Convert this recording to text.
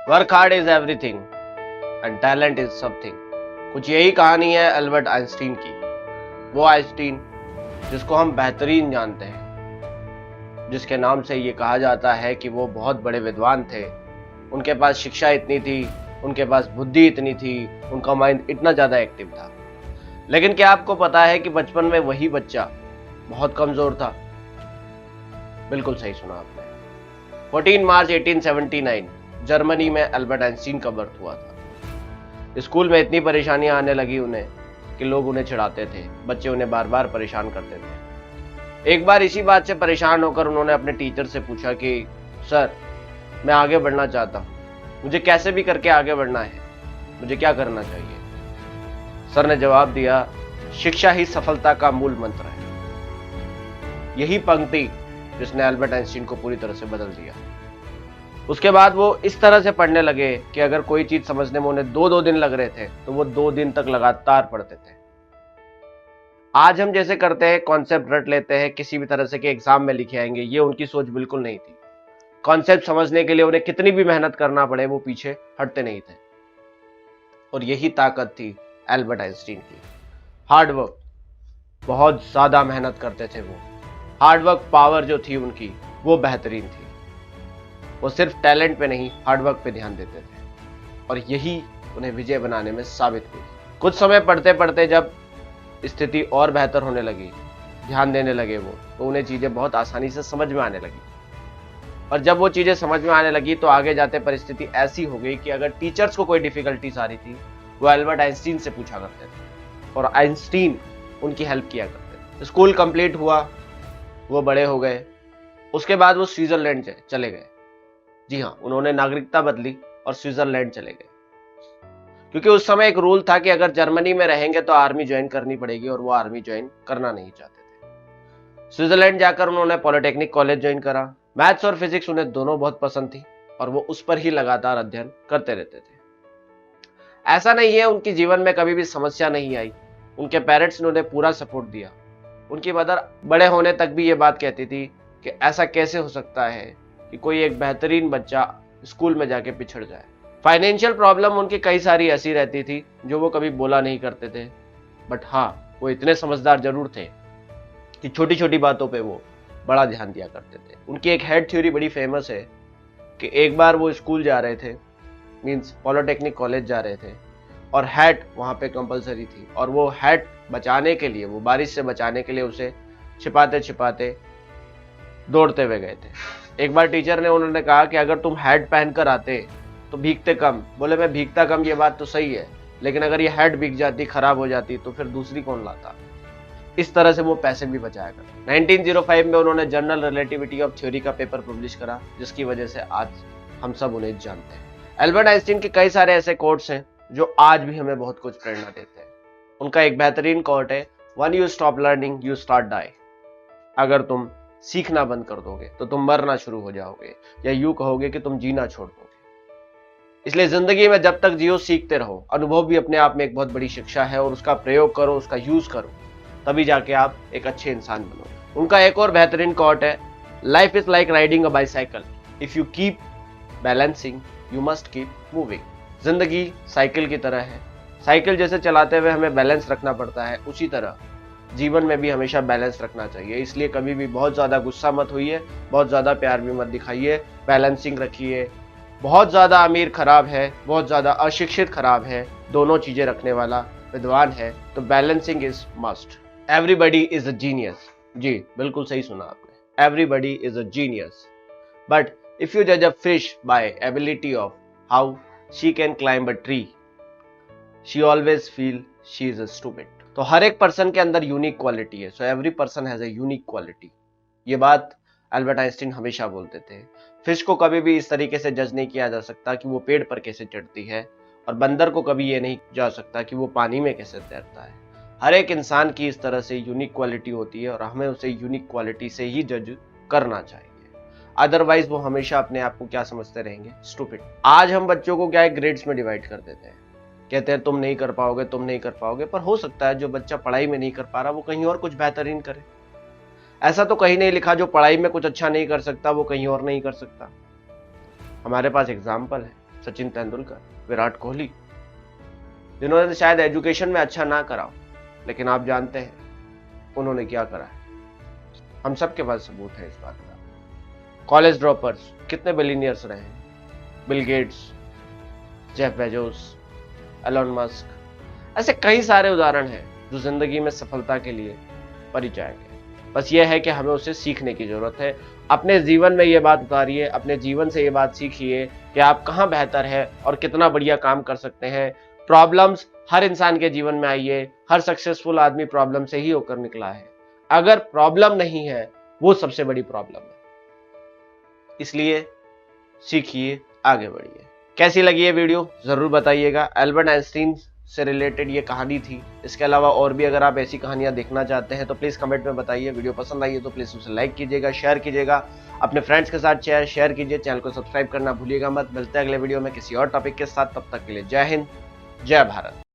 Work hard is everything and talent is something. कुछ यही कहानी है एल्बर्ट आइंस्टीन की। वो आइंस्टीन जिसको हम बेहतरीन जानते हैं, जिसके नाम से ये कहा जाता है कि वो बहुत बड़े विद्वान थे। उनके पास शिक्षा इतनी थी, उनके पास बुद्धि इतनी थी, उनका माइंड इतना ज्यादा एक्टिव था। लेकिन क्या आपको पता है कि बचपन में वही बच्चा बहुत कमजोर था? बिल्कुल सही सुना आपने। 14 मार्च 1879 जर्मनी में एल्बर्ट आइंस्टीन का बर्थ हुआ था। स्कूल में इतनी परेशानियां आने लगी उन्हें कि लोग उन्हें चिढ़ाते थे, बच्चे उन्हें बार बार परेशान करते थे। एक बार इसी बात से परेशान होकर उन्होंने अपने टीचर से पूछा कि सर, मैं आगे बढ़ना चाहता हूँ, मुझे कैसे भी करके आगे बढ़ना है, मुझे क्या करना चाहिए? सर ने जवाब दिया, शिक्षा ही सफलता का मूल मंत्र है। यही पंक्ति जिसने एल्बर्ट आइंस्टीन को पूरी तरह से बदल दिया। उसके बाद वो इस तरह से पढ़ने लगे कि अगर कोई चीज समझने में उन्हें दो दिन लग रहे थे तो वो 2 दिन तक लगातार पढ़ते थे। आज हम जैसे करते हैं, कॉन्सेप्ट रट लेते हैं, किसी भी तरह से कि एग्जाम में लिखे आएंगे, ये उनकी सोच बिल्कुल नहीं थी। कॉन्सेप्ट समझने के लिए उन्हें कितनी भी मेहनत करना पड़े, वो पीछे हटते नहीं थे। और यही ताकत थी एल्बर्ट आइंस्टीन की। हार्ड वर्क, बहुत ज्यादा मेहनत करते थे वो। हार्डवर्क पावर जो थी उनकी, वो बेहतरीन थी। वो सिर्फ टैलेंट पे नहीं, हार्डवर्क पे ध्यान देते थे, और यही उन्हें विजय बनाने में साबित हुई। कुछ समय पढ़ते पढ़ते जब स्थिति और बेहतर होने लगी, ध्यान देने लगे वो, तो उन्हें चीजें बहुत आसानी से समझ में आने लगी। और जब वो चीजें समझ में आने लगी तो आगे जाते परिस्थिति ऐसी हो गई कि अगर टीचर्स को कोई डिफिकल्टीज आ रही थी, वो एल्बर्ट आइंस्टीन से पूछा करते थे और आइंस्टीन उनकी हेल्प किया करते थे। स्कूल कंप्लीट हुआ, वो बड़े हो गए। उसके बाद वो स्विट्जरलैंड चले गए। जी हाँ, उन्होंने नागरिकता बदली और स्विट्जरलैंड चले गए, क्योंकि उस समय एक रूल था कि अगर जर्मनी में रहेंगे तो आर्मी ज्वाइन करनी पड़ेगी, और वो आर्मी ज्वाइन करना नहीं चाहते थे। स्विट्जरलैंड जाकर उन्होंने पॉलिटेक्निक कॉलेज ज्वाइन करा। मैथ्स और फिजिक्स उन्हें दोनों बहुत पसंद थी और वो उस पर ही लगातार अध्ययन करते रहते थे। ऐसा नहीं है उनके जीवन में कभी भी समस्या नहीं आई। उनके पेरेंट्स ने उन्हें पूरा सपोर्ट दिया। उनकी मदर बड़े होने तक भी ये बात कहती थी कि ऐसा कैसे हो सकता है कि कोई एक बेहतरीन बच्चा स्कूल में जाके पिछड़ जाए। फाइनेंशियल प्रॉब्लम उनकी कई सारी ऐसी रहती थी जो वो कभी बोला नहीं करते थे, बट हाँ, वो इतने समझदार जरूर थे कि छोटी छोटी बातों पे वो बड़ा ध्यान दिया करते थे। उनकी एक हेड थ्योरी बड़ी फेमस है कि एक बार वो स्कूल जा रहे थे, मींस पॉलिटेक्निक कॉलेज जा रहे थे, और हैट वहां पे कंपलसरी थी, और वो हैट बचाने के लिए, वो बारिश से बचाने के लिए उसे छिपाते छिपाते दौड़ते हुए गए थे। एक बार टीचर ने उन्होंने कहा कि अगर तुम हैट पहनकर आते तो भीगते कम। बोले, मैं भीगता कम, ये बात तो सही है, लेकिन अगर ये हैट भीग जाती, खराब हो जाती, तो फिर दूसरी कौन लाता? इस तरह से वो पैसे भी बचाया करते। 1905 में उन्होंने जर्नल रिलेटिविटी ऑफ थ्योरी का पेपर पब्लिश करा, जिसकी वजह से आज हम सब उन्हें जानते हैं। एल्बर्ट आइंस्टीन के कई सारे ऐसे कोट्स हैं जो आज भी हमें बहुत कुछ प्रेरणा देते हैं। उनका एक बेहतरीन कोट है, one you stop learning you start die. अगर तुम सीखना बंद कर दोगे तो तुम मरना शुरू हो जाओगे, या यूं कहोगे कि तुम जीना छोड़ दोगे। इसलिए जिंदगी में जब तक जियो, सीखते रहो। अनुभव भी अपने आप में एक बहुत बड़ी शिक्षा है, और उसका प्रयोग करो, उसका यूज करो, तभी जाके आप एक अच्छे इंसान बनो। उनका एक और बेहतरीन कोट है, life is like riding a bicycle, if you keep balancing you must keep moving. जिंदगी साइकिल की तरह है, साइकिल जैसे चलाते हुए हमें बैलेंस रखना पड़ता है, उसी तरह जीवन में भी हमेशा बैलेंस रखना चाहिए। इसलिए कभी भी बहुत ज्यादा गुस्सा मत होइए, बहुत ज्यादा प्यार भी मत दिखाइए, बैलेंसिंग रखिए। बहुत ज्यादा अमीर खराब है, बहुत ज्यादा अशिक्षित खराब है, दोनों चीजें रखने वाला विद्वान है। तो balancing is must. Everybody is a genius. जी बिल्कुल सही सुना आपने, everybody is a genius, but if you judge a fish by ability of how she can climb a tree, she always feel she is a stupid। तो हर एक person के अंदर unique quality है, so every person has a unique quality. ये बात Albert Einstein हमेशा बोलते थे। फिश को कभी भी इस तरीके से जज नहीं किया जा सकता कि वो पेड़ पर कैसे चढ़ती है, और बंदर को कभी ये नहीं जा सकता कि वो पानी में कैसे तैरता है। हर एक इंसान की इस तरह से यूनिक क्वालिटी होती है, और हमें उसे यूनिक क्वालिटी से ही जज करना चाहिए। अदरवाइज वो हमेशा अपने आप को क्या समझते रहेंगे? स्टूपिड। आज हम बच्चों को क्या है, ग्रेड्स में डिवाइड कर देते हैं, कहते हैं तुम नहीं कर पाओगे, तुम नहीं कर पाओगे, पर हो सकता है जो बच्चा पढ़ाई में नहीं कर पा रहा वो कहीं और कुछ बेहतरीन करे। ऐसा तो कहीं नहीं लिखा जो पढ़ाई में कुछ अच्छा नहीं कर सकता वो कहीं और नहीं कर सकता। हमारे पास एग्जाम्पल है। सचिन तेंदुलकर, विराट कोहली, जिन्होंने शायद एजुकेशन में अच्छा ना करा, लेकिन आप जानते हैं उन्होंने क्या करा है। हम सबके पास सबूत है इस बात का। कॉलेज ड्रॉपर्स कितने बिलियनियर्स रहे हैं, Bill Gates, Jeff Bezos, Elon Musk, ऐसे कई सारे उदाहरण हैं जो जिंदगी में सफलता के लिए परिचायक है। बस यह है कि हमें उससे सीखने की जरूरत है। अपने जीवन में ये बात उतारिए, अपने जीवन से ये बात सीखिए कि आप कहाँ बेहतर है और कितना बढ़िया काम कर सकते हैं। प्रॉब्लम्स हर इंसान के जीवन में आई है, हर सक्सेसफुल आदमी प्रॉब्लम से ही होकर निकला है। अगर प्रॉब्लम नहीं है, वो सबसे बड़ी प्रॉब्लम है। इसलिए सीखिए, आगे बढ़िए। कैसी लगी ये वीडियो जरूर बताइएगा। एल्बर्ट आइंस्टीन से रिलेटेड ये कहानी थी। इसके अलावा और भी अगर आप ऐसी कहानियां देखना चाहते हैं तो प्लीज कमेंट में बताइए। वीडियो पसंद आई है तो प्लीज उसे लाइक कीजिएगा, शेयर कीजिएगा, अपने फ्रेंड्स के साथ शेयर कीजिए। चैनल को सब्सक्राइब करना भूलिएगा मत। मिलते हैं अगले वीडियो में किसी और टॉपिक के साथ। तब तक के लिए जय हिंद, जय भारत।